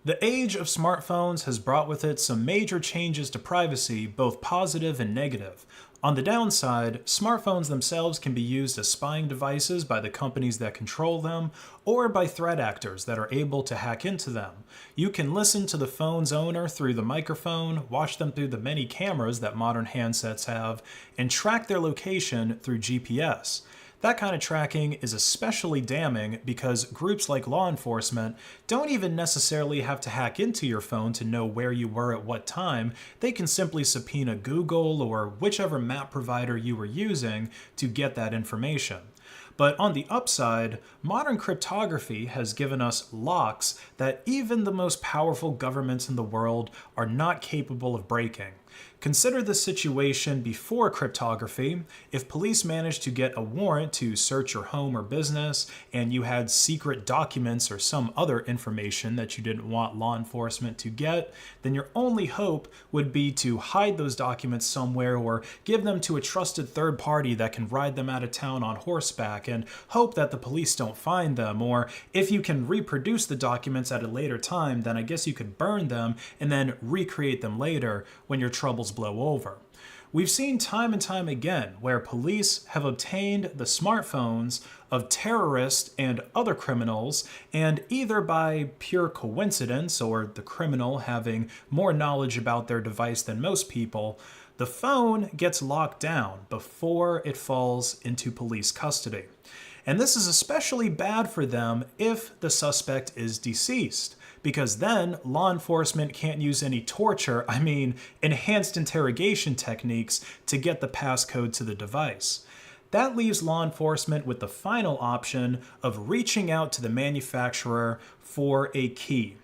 The age of smartphones has brought with it some major changes to privacy, both positive and negative. On the downside, smartphones themselves can be used as spying devices by the companies that control them, or by threat actors that are able to hack into them. You can listen to the phone's owner through the microphone, watch them through the many cameras that modern handsets have, and track their location through GPS. That kind of tracking is especially damning because groups like law enforcement don't even necessarily have to hack into your phone to know where you were at what time. They can simply subpoena Google or whichever map provider you were using to get that information. But on the upside, modern cryptography has given us locks that even the most powerful governments in the world are not capable of breaking. Consider the situation before cryptography. If police managed to get a warrant to search your home or business, and you had secret documents or some other information that you didn't want law enforcement to get, then your only hope would be to hide those documents somewhere or give them to a trusted third party that can ride them out of town on horseback and hope that the police don't find them. Or if you can reproduce the documents at a later time, then I guess you could burn them and then recreate them later when your troubles blow over. We've seen time and time again where police have obtained the smartphones of terrorists and other criminals, and either by pure coincidence or the criminal having more knowledge about their device than most people, the phone gets locked down before it falls into police custody. And this is especially bad for them if the suspect is deceased, because then law enforcement can't use any enhanced interrogation techniques to get the passcode to the device. That leaves law enforcement with the final option of reaching out to the manufacturer for a key.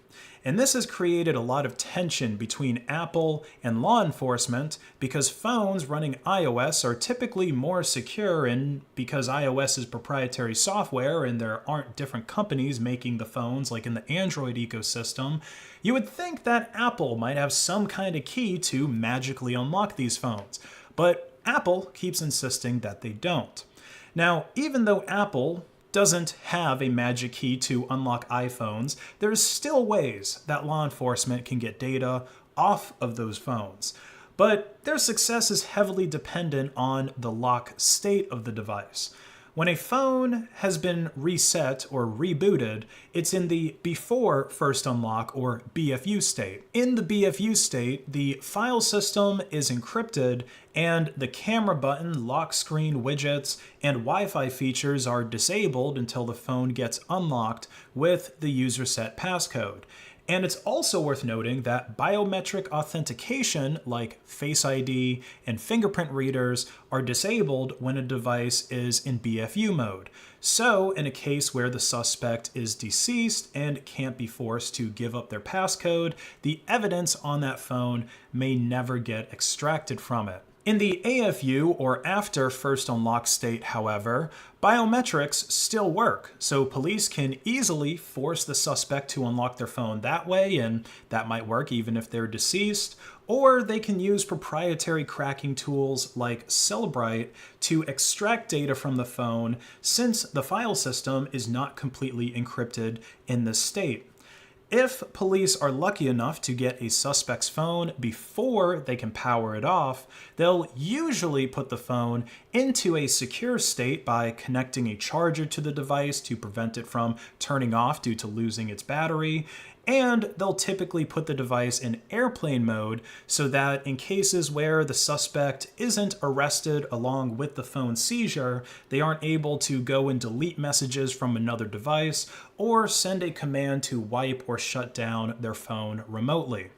And this has created a lot of tension between Apple and law enforcement because phones running iOS are typically more secure, and because iOS is proprietary software and there aren't different companies making the phones like in the Android ecosystem, you would think that Apple might have some kind of key to magically unlock these phones. But Apple keeps insisting that they don't. Now, even though Apple doesn't have a magic key to unlock iPhones, there's still ways that law enforcement can get data off of those phones. But their success is heavily dependent on the lock state of the device. When a phone has been reset or rebooted, it's in the before first unlock or BFU state. In the BFU state, the file system is encrypted and the camera button, lock screen widgets, and Wi-Fi features are disabled until the phone gets unlocked with the user set passcode. And it's also worth noting that biometric authentication like Face ID and fingerprint readers are disabled when a device is in BFU mode. So in a case where the suspect is deceased and can't be forced to give up their passcode, the evidence on that phone may never get extracted from it. In the AFU, or after first unlock state, however, biometrics still work, so police can easily force the suspect to unlock their phone that way, and that might work even if they're deceased, or they can use proprietary cracking tools like Cellbrite to extract data from the phone since the file system is not completely encrypted in this state. If police are lucky enough to get a suspect's phone before they can power it off, they'll usually put the phone into a secure state by connecting a charger to the device to prevent it from turning off due to losing its battery. And they'll typically put the device in airplane mode so that in cases where the suspect isn't arrested along with the phone seizure, they aren't able to go and delete messages from another device or send a command to wipe or shut down their phone remotely.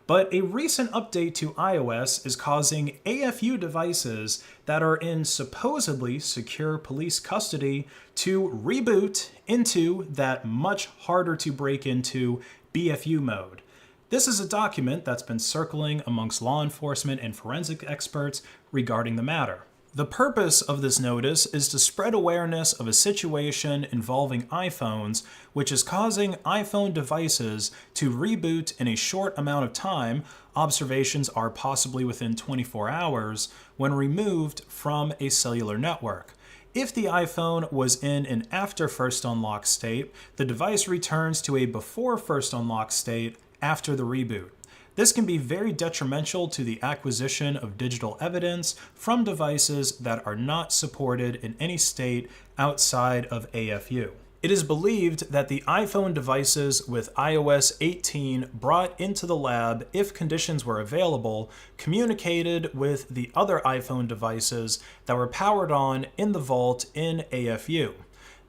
But a recent update to iOS is causing AFU devices that are in supposedly secure police custody to reboot into that much harder to break into BFU mode. This is a document that's been circling amongst law enforcement and forensic experts regarding the matter. The purpose of this notice is to spread awareness of a situation involving iPhones, which is causing iPhone devices to reboot in a short amount of time. Observations are possibly within 24 hours when removed from a cellular network. If the iPhone was in an after first unlock state, the device returns to a before first unlock state after the reboot. This can be very detrimental to the acquisition of digital evidence from devices that are not supported in any state outside of AFU. It is believed that the iPhone devices with iOS 18 brought into the lab, if conditions were available, communicated with the other iPhone devices that were powered on in the vault in AFU.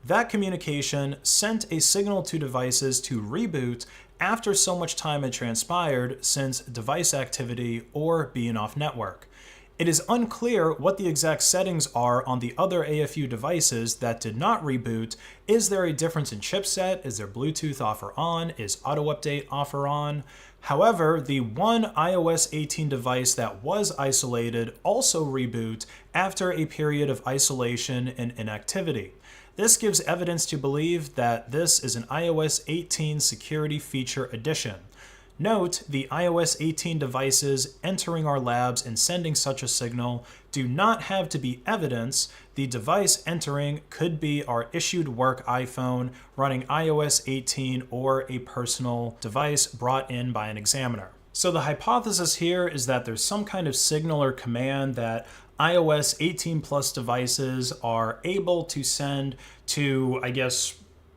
That communication sent a signal to devices to reboot after so much time had transpired since device activity or being off network. It is unclear what the exact settings are on the other AFU devices that did not reboot. Is there a difference in chipset? Is there Bluetooth off or on? Is auto update off or on? However, the one iOS 18 device that was isolated also reboot after a period of isolation and inactivity. This gives evidence to believe that this is an iOS 18 security feature addition. Note, the iOS 18 devices entering our labs and sending such a signal do not have to be evidence. The device entering could be our issued work iPhone running iOS 18 or a personal device brought in by an examiner. So the hypothesis here is that there's some kind of signal or command that iOS 18 plus devices are able to send to, I guess,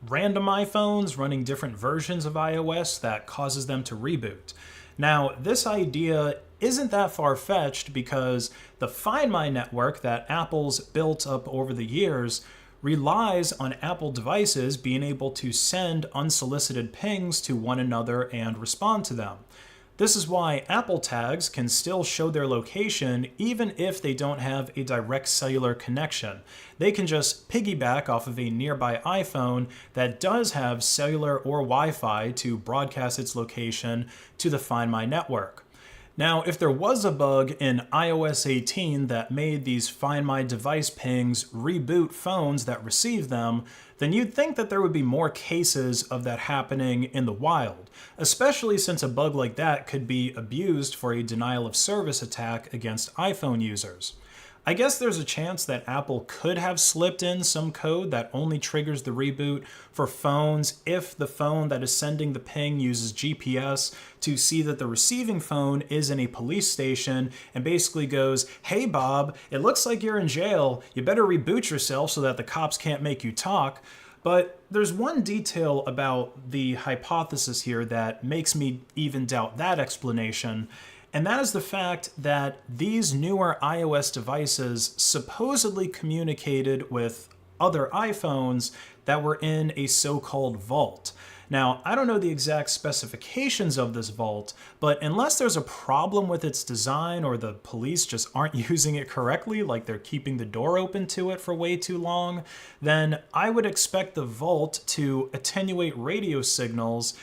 random iPhones running different versions of iOS that causes them to reboot. Now, this idea isn't that far-fetched because the Find My network that Apple's built up over the years relies on Apple devices being able to send unsolicited pings to one another and respond to them. This is why Apple tags can still show their location even if they don't have a direct cellular connection. They can just piggyback off of a nearby iPhone that does have cellular or Wi-Fi to broadcast its location to the Find My network. Now, if there was a bug in iOS 18 that made these Find My device pings reboot phones that receive them, then you'd think that there would be more cases of that happening in the wild, especially since a bug like that could be abused for a denial of service attack against iPhone users. I guess there's a chance that Apple could have slipped in some code that only triggers the reboot for phones if the phone that is sending the ping uses GPS to see that the receiving phone is in a police station and basically goes, "Hey Bob, it looks like you're in jail. You better reboot yourself so that the cops can't make you talk." But there's one detail about the hypothesis here that makes me even doubt that explanation. And that is the fact that these newer iOS devices supposedly communicated with other iPhones that were in a so-called vault. Now, I don't know the exact specifications of this vault, but unless there's a problem with its design or the police just aren't using it correctly, like they're keeping the door open to it for way too long, then I would expect the vault to attenuate radio signals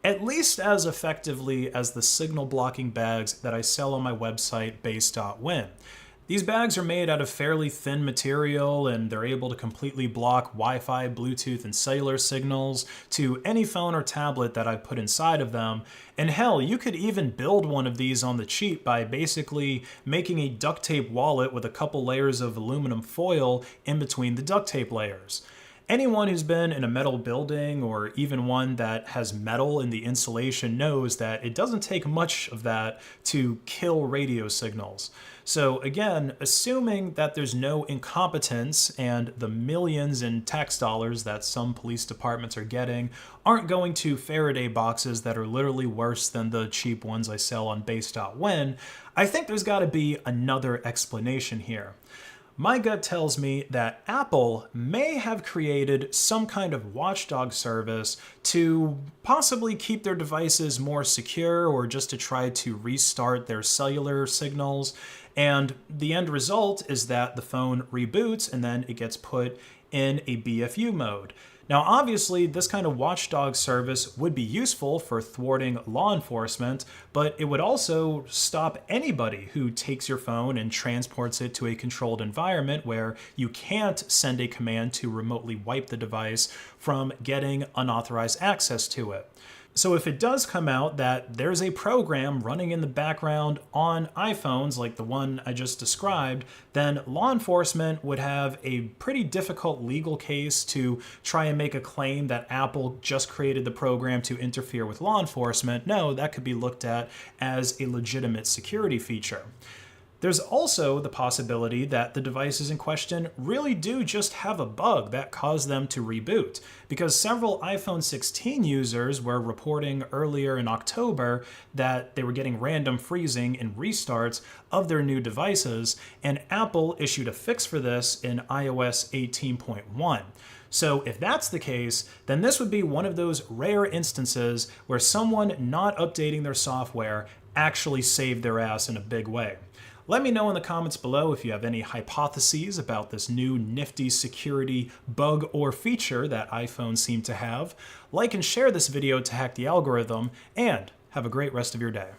at least as effectively as the signal blocking bags that I sell on my website, base.win. These bags are made out of fairly thin material and they're able to completely block Wi-Fi, Bluetooth, and cellular signals to any phone or tablet that I put inside of them. And hell, you could even build one of these on the cheap by basically making a duct tape wallet with a couple layers of aluminum foil in between the duct tape layers. Anyone who's been in a metal building or even one that has metal in the insulation knows that it doesn't take much of that to kill radio signals. So again, assuming that there's no incompetence and the millions in tax dollars that some police departments are getting aren't going to Faraday boxes that are literally worse than the cheap ones I sell on base.win, I think there's got to be another explanation here. My gut tells me that Apple may have created some kind of watchdog service to possibly keep their devices more secure or just to try to restart their cellular signals. And the end result is that the phone reboots and then it gets put in a BFU mode. Now, obviously, this kind of watchdog service would be useful for thwarting law enforcement, but it would also stop anybody who takes your phone and transports it to a controlled environment where you can't send a command to remotely wipe the device from getting unauthorized access to it. So if it does come out that there's a program running in the background on iPhones like the one I just described, then law enforcement would have a pretty difficult legal case to try and make a claim that Apple just created the program to interfere with law enforcement. No, that could be looked at as a legitimate security feature. There's also the possibility that the devices in question really do just have a bug that caused them to reboot, because several iPhone 16 users were reporting earlier in October that they were getting random freezing and restarts of their new devices, and Apple issued a fix for this in iOS 18.1. So if that's the case, then this would be one of those rare instances where someone not updating their software actually saved their ass in a big way. Let me know in the comments below if you have any hypotheses about this new nifty security bug or feature that iPhones seem to have. Like and share this video to hack the algorithm, and have a great rest of your day.